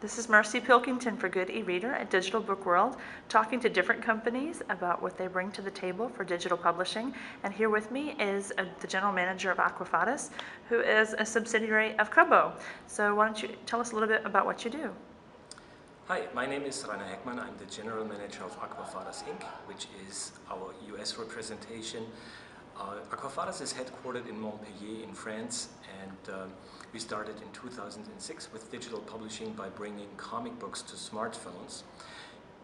This is Marcy Pilkington for Good e-Reader at Digital Book World, talking to different companies about what they bring to the table for digital publishing. And here with me is the general manager of Aquafadas, who is a subsidiary of Kobo. So why don't you tell us a little bit about what you do? Hi, my name is Rainer Heckmann. I'm the general manager of Aquafadas Inc., which is our US representation. Aquafadas is headquartered in Montpellier in France, and we started in 2006 with digital publishing by bringing comic books to smartphones.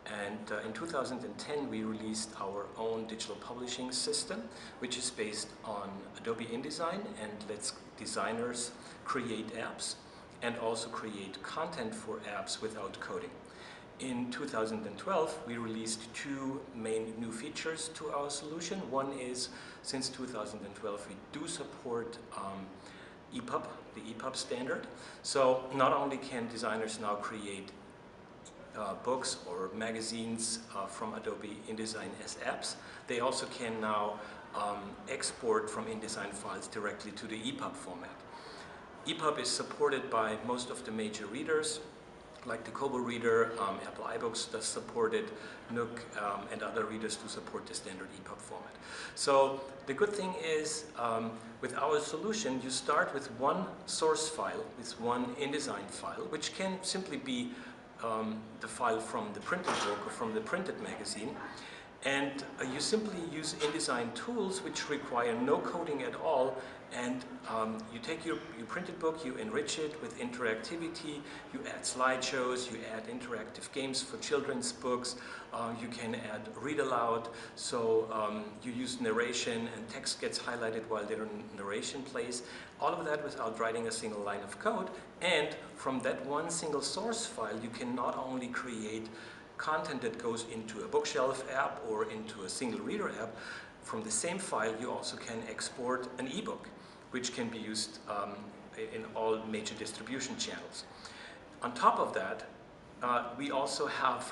And in 2010 we released our own digital publishing system, which is based on Adobe InDesign and lets designers create apps and also create content for apps without coding. In 2012, we released two main new features to our solution. One is, since 2012, we do support EPUB, the EPUB standard. So not only can designers now create books or magazines from Adobe InDesign as apps, they also can now export from InDesign files directly to the EPUB format. EPUB is supported by most of the major readers, like the Kobo reader. Apple iBooks does support it, Nook and other readers do support the standard EPUB format. So the good thing is, with our solution, you start with one source file, with one InDesign file, which can simply be the file from the printed book or from the printed magazine. And you simply use InDesign tools which require no coding at all, and you take your printed book, you enrich it with interactivity, you add slideshows, you add interactive games for children's books, you can add read aloud, so you use narration and text gets highlighted while their narration plays. All of that without writing a single line of code, and from that one single source file you can not only create content that goes into a bookshelf app or into a single reader app. From the same file you also can export an ebook, which can be used in all major distribution channels. On top of that, we also have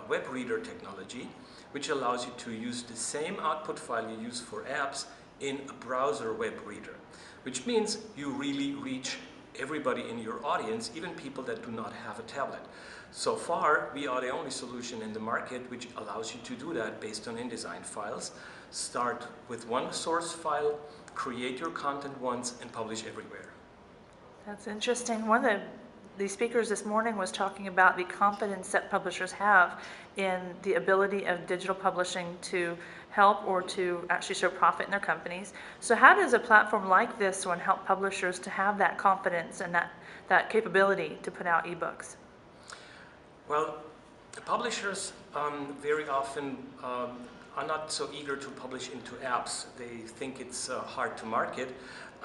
web reader technology, which allows you to use the same output file you use for apps in a browser web reader, which means you really reach everybody in your audience, even people that do not have a tablet. So far, we are the only solution in the market which allows you to do that based on InDesign files. Start with one source file, create your content once, and publish everywhere. That's interesting. One of the speakers this morning was talking about the confidence that publishers have in the ability of digital publishing to help or to actually show profit in their companies. So how does a platform like this one help publishers to have that confidence and that capability to put out ebooks? Well, the publishers very often are not so eager to publish into apps. They think it's hard to market.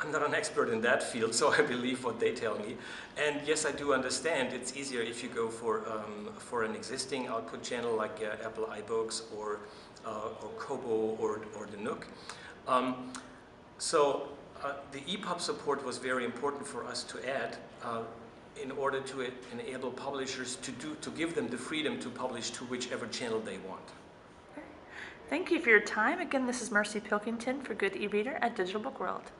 I'm not an expert in that field, so I believe what they tell me. And yes, I do understand it's easier if you go for an existing output channel like Apple iBooks or Kobo or the Nook. So the EPUB support was very important for us to add in order to enable publishers to give them the freedom to publish to whichever channel they want. Thank you for your time. Again, this is Marcy Pilkington for Good e-Reader at Digital Book World.